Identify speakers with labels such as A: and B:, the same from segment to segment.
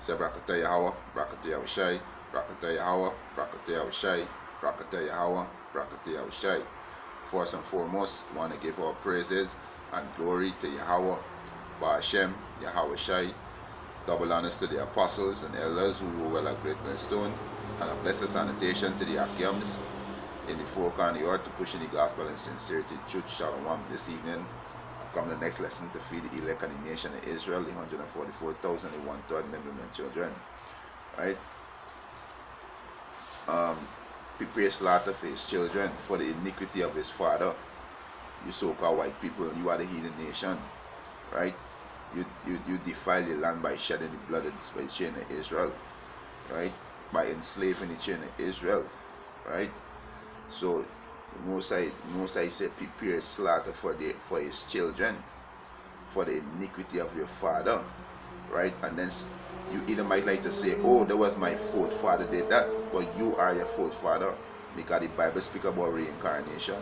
A: Say Brakata Yahweh, Brakata Yahushai, Brakata Yahweh, Brakata Yahushai, Brakata Yahweh, Brakata Yahushai. First and foremost, want to give our praises and glory to Yahweh, Ba'ashem, Yahweh Shai. Double honors to the apostles and elders who rule well at Great Millstone, and a blessed sanitation to the Akims in the four corners of the earth to push in the gospel in sincerity, truth, shalom. This evening, come the next lesson to feed the elect and the nation of Israel, the 144,000, the one-third men, women, and children. Right? Prepare slaughter for his children for the iniquity of his father. You so-called white people, you are the heathen nation. Right? You defile the land by shedding the blood of the chain of Israel. Right? By enslaving the chain of Israel. Right? So Most I say prepare slaughter for his children, for the iniquity of your father, right? And then you either might like to say, oh, that was my fourth father did that, but you are your fourth father, because the Bible speaks about reincarnation.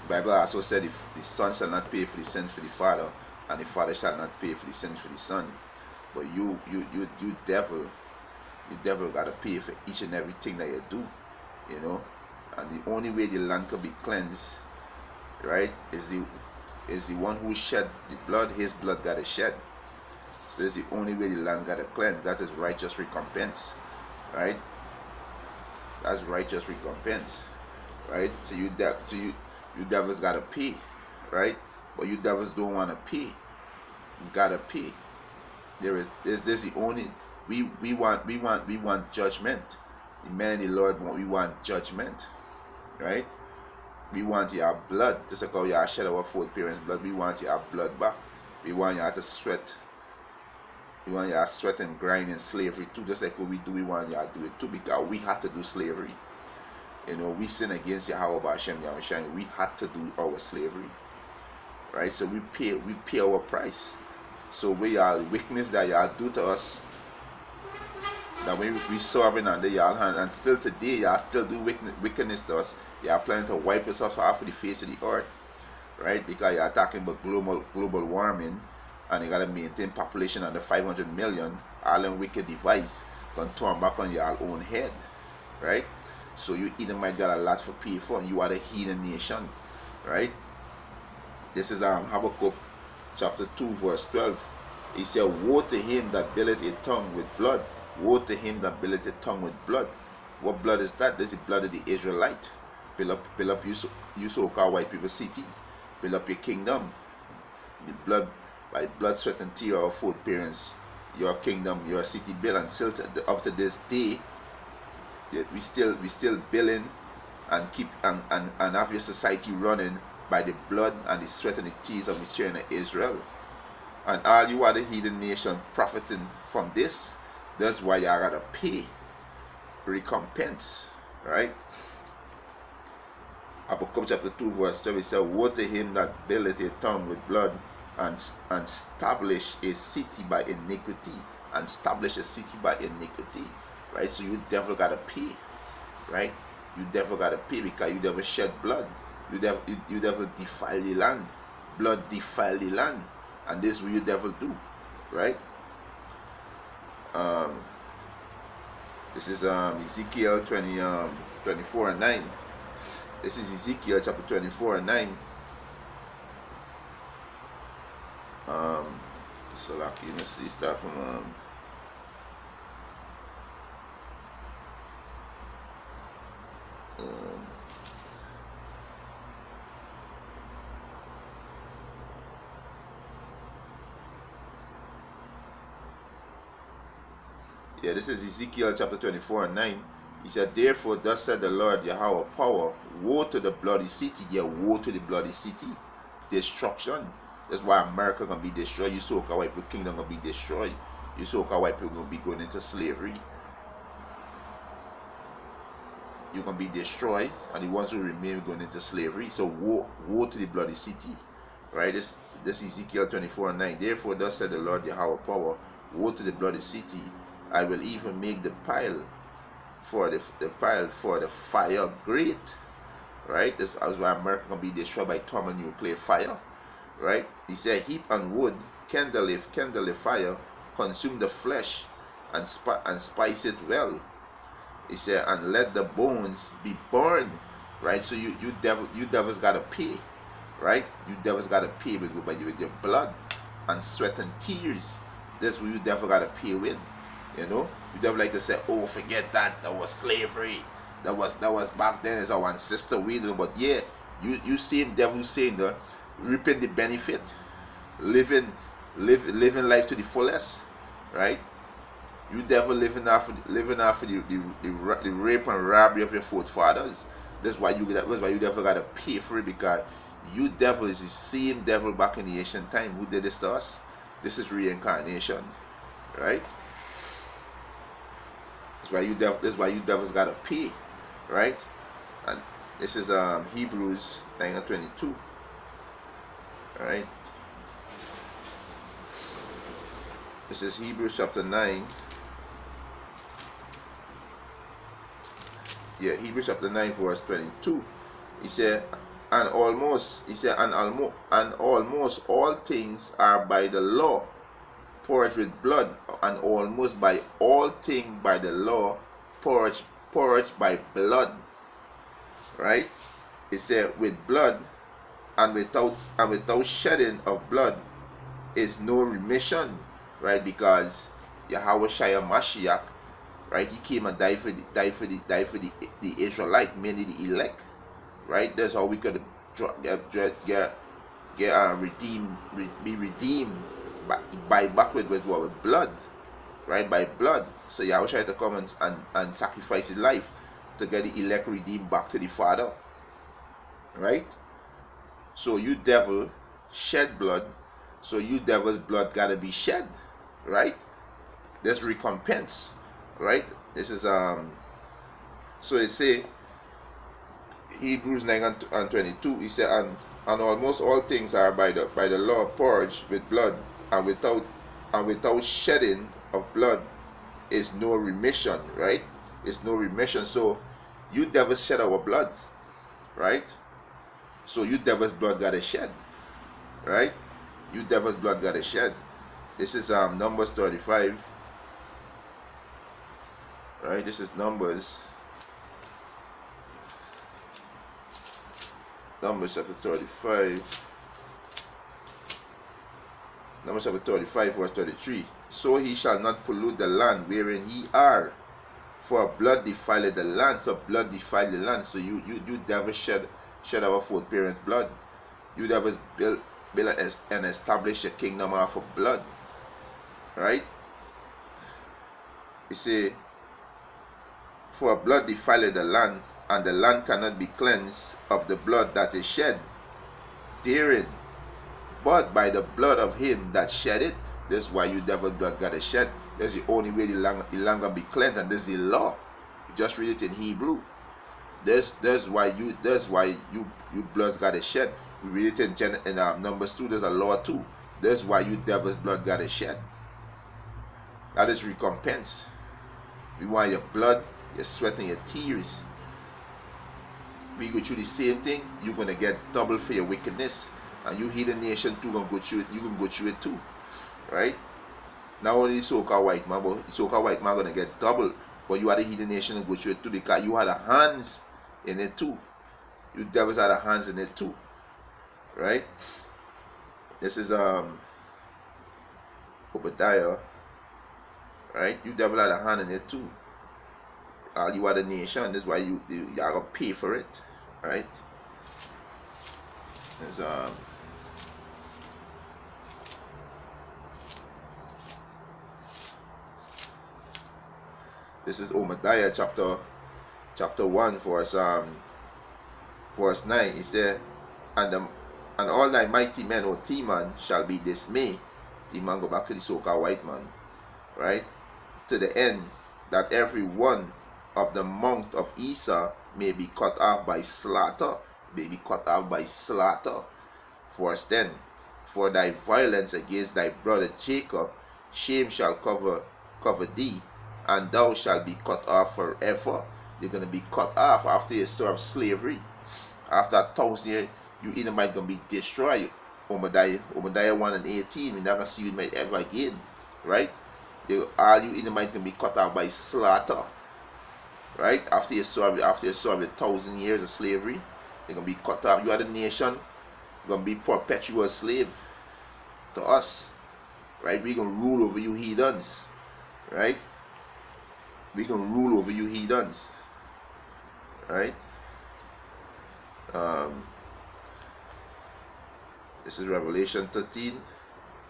A: The Bible also said, if the son shall not pay for the sins for the father, and the father shall not pay for the sins for the son. But you devil gotta pay for each and everything that you do, you know. And the only way the land can be cleansed, right, is the one who shed the blood. His blood got to shed. So this is the only way the land got to cleanse. That is righteous recompense, right? That's righteous recompense, right? So you devils got to pay, right? But you devils don't want to pay. You gotta pay. There's the only we want judgment. The men of the Lord we want judgment. Right? We want your blood. Just like how you shed our fourth parents' blood, we want your blood back. We want you to sweat. We want you to sweat and grind in slavery too. Just like what we do, we want you to do it too, because we had to do slavery. You know, we sin against Yahweh Ba'ashem Yahushai. We had to do our slavery. Right? So we pay our price. So we are the wickedness that y'all do to us, that we serving under y'all hand, and still today y'all still do wickedness to us. Y'all planning to wipe us off of the face of the earth, right? Because y'all talking about global warming, and you gotta maintain population under 500 million. All them wicked device gonna turn back on y'all own head, right? So you either might got a lot for pay for, and you are the heathen nation, right? This is Habakkuk chapter 2 verse 12. He said, woe to him that billeth a tongue with blood. Woe to him that billeth a tongue with blood. What blood is that? This is the blood of the Israelite. Build up you so-called white people city. Build up your kingdom. The blood, by blood, sweat, and tear of fourth parents, your kingdom, your city built, and still up to this day, we still building and keep and have your society running by the blood and the sweat and the tears of the children of Israel. And all you other heathen nation profiting from this. That's why you gotta pay recompense, right? Habakkuk chapter 2 verse 12, it says, woe to him that buildeth a town with blood, and establish a city by iniquity, and establish a city by iniquity, right? So you devil gotta pay, right? You devil gotta pay, because you devil shed blood. You devil defile the land. Blood defile the land, and this is what you devil do, right? This is Ezekiel 24 and 9. This is Ezekiel chapter 24 and 9. So like, let's see, start from this is Ezekiel chapter 24 and 9. He said, therefore thus said the Lord Yahweh power, woe to the bloody city. Yeah, woe to the bloody city. Destruction. That's why America gonna be destroyed. You so-called white people kingdom gonna be destroyed. You so-called white people gonna be going into slavery. You're gonna be destroyed, and the ones who remain going into slavery. So woe to the bloody city. Right? This Ezekiel 24 and 9. Therefore thus said the Lord Yahweh power, woe to the bloody city. I will even make the pile for the fire great. Right? This is why America can be destroyed by thermonuclear fire. Right? He said, heap on wood, kindle a fire, consume the flesh and spice it well. He said, and let the bones be burned. Right? So you devils gotta pay. Right? You devils gotta pay with your blood and sweat and tears. That's what you devil gotta pay with. You know? You devil like to say, oh, forget that. That was slavery. That was back then as our ancestor we do. But yeah, you same devil saying that reaping the benefit, living life to the fullest, right? You devil living after the rape and robbery of your forefathers. That's why you devil gotta pay for it, because you devil is the same devil back in the ancient time who did this to us. This is reincarnation, right? That's why you devils gotta pay, right? And this is Hebrews 9:22. Alright. This is Hebrews chapter 9. Yeah, Hebrews chapter 9 verse 22. He said, and almost all things are by the law purged with blood, and almost by all things by the law purged by blood. Right? It said, with blood and without shedding of blood is no remission, right? Because Yahweh Shai Mashiach, right? He came and died for the Israelite, mainly the elect, right? That's how we could be redeemed by backward with what? With blood, right? By blood. So Yahweh Shai to come and sacrifice his life to get the elect redeemed back to the Father, right? So you devil shed blood, so you devil's blood gotta be shed, right? There's recompense, right? This is so they say Hebrews 9:22. He said, and almost all things are by the law purged with blood, and without shedding of blood is no remission, right? It's no remission. So you devils shed our blood, right? So you devil's blood gotta shed, right? You devil's blood gotta shed. This is Numbers 35, right? This is Numbers chapter 35. Numbers chapter 35 verse 33. So he shall not pollute the land wherein ye are, for blood defileth the land. So blood defiled the land. So you devil shed our foreparents' blood. You devils build and establish a kingdom off of blood, right? You see, for blood defileth the land, and the land cannot be cleansed of the blood that is shed therein, but by the blood of him that shed it. That's why you devil blood gotta shed. That's the only way the land can be cleansed, and this is the law. You just read it in Hebrew. That's why you bloods gotta shed. We read it in Numbers 2. There's a law too. That's why you devil's blood gotta shed. That is recompense. We want your blood, your sweat, and your tears. We go through the same thing. You're gonna get double for your wickedness, and you heathen nation too gonna go through it. You gonna go through it too, right? Not only so-called white man, but so-called white man gonna get double. But you are the heathen nation and go through it too, because you had a hands in it too. You devils had a hands in it too, right? This is Obadiah, right? You devil had a hand in it too. You are the nation. That's why you are gonna pay for it, right? There's this is Obadiah chapter 1 verse 9. He said, and all thy mighty men, O Teman, shall be dismayed. Teman go back to the so-called white man, right? To the end that every one of the monk of Esau may be cut off by slaughter. May be cut off by slaughter. Verse 10. For thy violence against thy brother Jacob, shame shall cover thee, and thou shalt be cut off forever. You're going to be cut off after you serve slavery. After 1,000 years, you either might going to be destroyed. Obadiah 1:18, we're not going to see you ever again, right? All you Edomites can be cut off by slaughter. Right? After you serve 1,000 years of slavery, you're gonna be cut off. You are the nation, you're gonna be perpetual slave to us. Right? We're gonna rule over you heathens. Right? We're gonna rule over you heathens. Right? This is Revelation 13.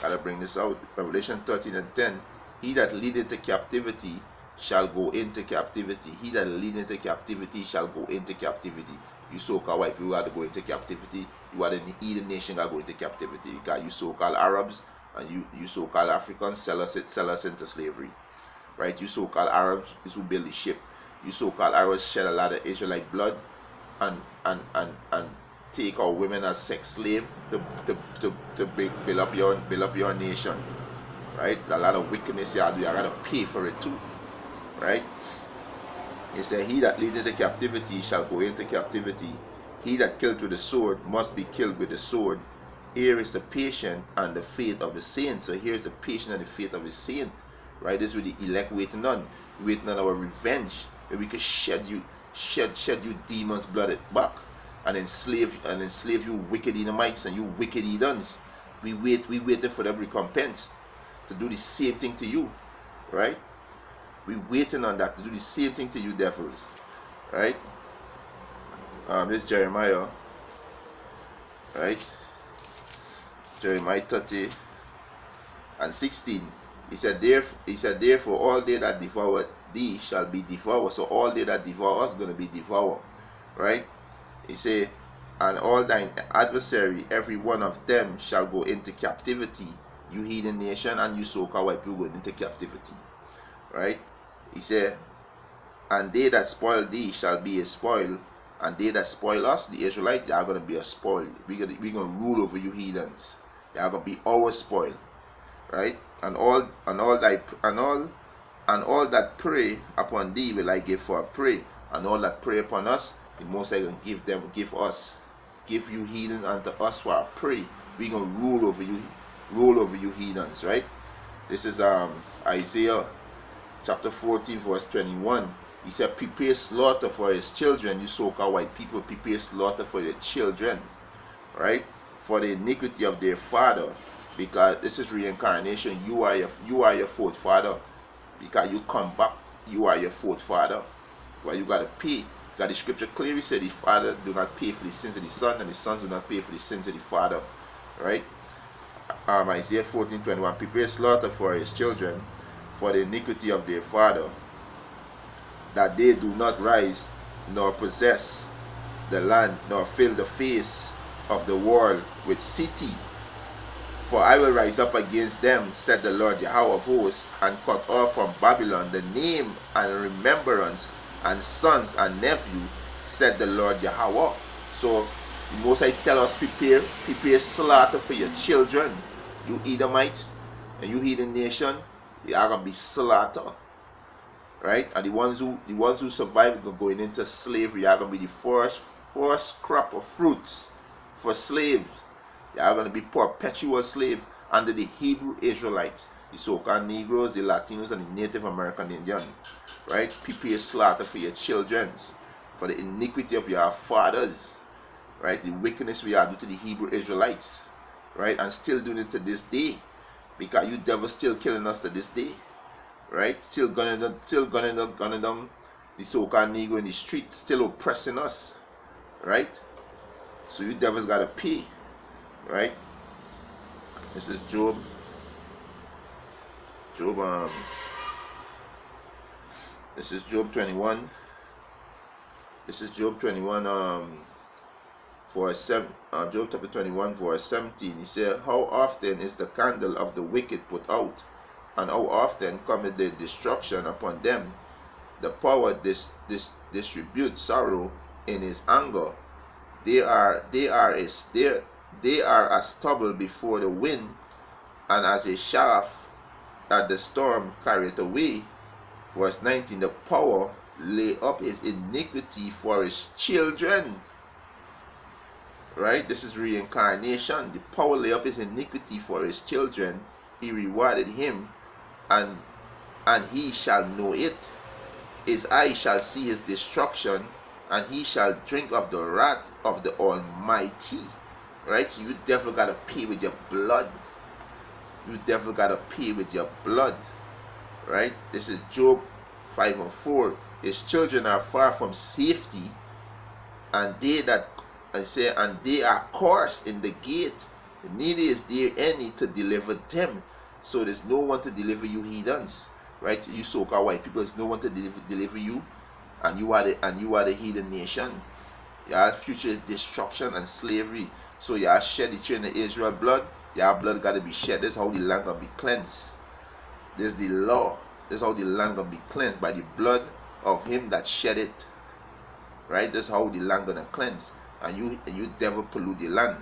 A: Gotta bring this out. Revelation 13 and 10. He that leadeth into captivity shall go into captivity. He that leadeth into captivity shall go into captivity. You so-called white people got to go into captivity. You are the heathen nation got to go into captivity. Because you so-called Arabs and you so-called Africans sell us into slavery. Right? You so-called Arabs is who build the ship. You so-called Arabs shed a lot of Israelite blood and take our women as sex slave to build up your nation. Right? A lot of wickedness you do. You gotta pay for it too. Right? He said, he that leadeth into captivity shall go into captivity. He that killed with the sword must be killed with the sword. Here is the patience and the faith of the saint. So here's the patience and the faith of the saint. Right? This is what the elect waiting on. Waiting on our revenge. Where we can shed you demons blooded back. And enslave you wicked Edomites and you wicked heathens. We waiting for the recompense to do the same thing to you. Right? We waiting on that to do the same thing to you devils. Right? This is Jeremiah. Right? Jeremiah 30 and 16. He said, therefore all they that devour thee shall be devoured. So all they that devour us gonna be devoured. Right? He said, and all thine adversary, every one of them shall go into captivity. You heathen nation and you so-called white people going into captivity. Right? He said, and they that spoil thee shall be a spoil, and they that spoil us, the Israelites, they are going to be a spoil. We're going to rule over you heathens. They are going to be our spoil. Right? And all that prey upon thee will I give for a prey, and all that prey upon us, the Most High going to give you heathen unto us for a prey. We're going to rule over you heathens. Right? This is Isaiah chapter 14 verse 21. He said, prepare slaughter for his children. You so-called white people, prepare slaughter for their children. Right? For the iniquity of their father. Because this is reincarnation. You are your fourth father. Because you come back, you are your fourth father. Well, you got to pay. Because the scripture clearly said the father do not pay for the sins of the son, and the sons do not pay for the sins of the father. Right? Isaiah 14:21. Prepare slaughter for his children, for the iniquity of their father, that they do not rise nor possess the land, nor fill the face of the world with city. For I will rise up against them, said the Lord Yahweh of hosts, and cut off from Babylon the name and remembrance, and sons and nephew, said the Lord Yahweh. So the Most High tell us, prepare slaughter for your children. You Edomites and you heathen nation, you are gonna be slaughtered. Right? And the ones who survive going into slavery are gonna be the first crop of fruits for slaves. They are gonna be perpetual slave under the Hebrew Israelites, the so-called Negroes, the Latinos, and the Native American Indian. Right? Prepare slaughter for your children, for the iniquity of your fathers. Right? The wickedness we are due to the Hebrew Israelites. Right? And still doing it to this day. Because you devils still killing us to this day. Right? Still gunning them, the so-called Negro in the street, still oppressing us. Right? So you devils gotta pay. Right? This is Job. This is Job 21. This is Job 21, Job chapter 21, verse 17. He said, how often is the candle of the wicked put out, and how often cometh the destruction upon them? The power distributes sorrow in his anger. They are as stubble before the wind, and as a shaft that the storm carrieth away. Verse 19, the power lay up his iniquity for his children. Right? This is reincarnation. The power lay up his iniquity for his children. He rewarded him, and and he shall know it. His eye shall see his destruction, and he shall drink of the wrath of the Almighty. Right? So you definitely got to pay with your blood. You definitely got to pay with your blood. Right? This is Job 5:4. His children are far from safety, and they are cursed in the gate. Neither is there any to deliver them. So there's no one to deliver you, heathens. Right? You so-called white people, there's no one to deliver you, and you are the heathen nation. Your future is destruction and slavery. So y'all shed the children of Israel blood. Your blood got to be shed. This is how the land gonna be cleansed. This is the law. This is how the land gonna be cleansed, by the blood of him that shed it. Right? This is how the land gonna cleanse. And you devil pollute the land.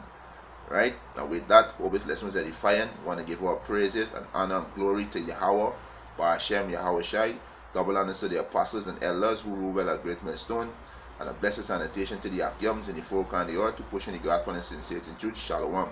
A: Right? And with that, hope this lesson was edifying. Want to give our praises and honor and glory to Yahweh, by Hashem, Yahweh Shai. Double honors to the apostles and elders who rule well at Great Millstone. And a blessed sanitation to the Akyams in the four corners of the earth to push in the gospel and sincerity in truth. Shalom.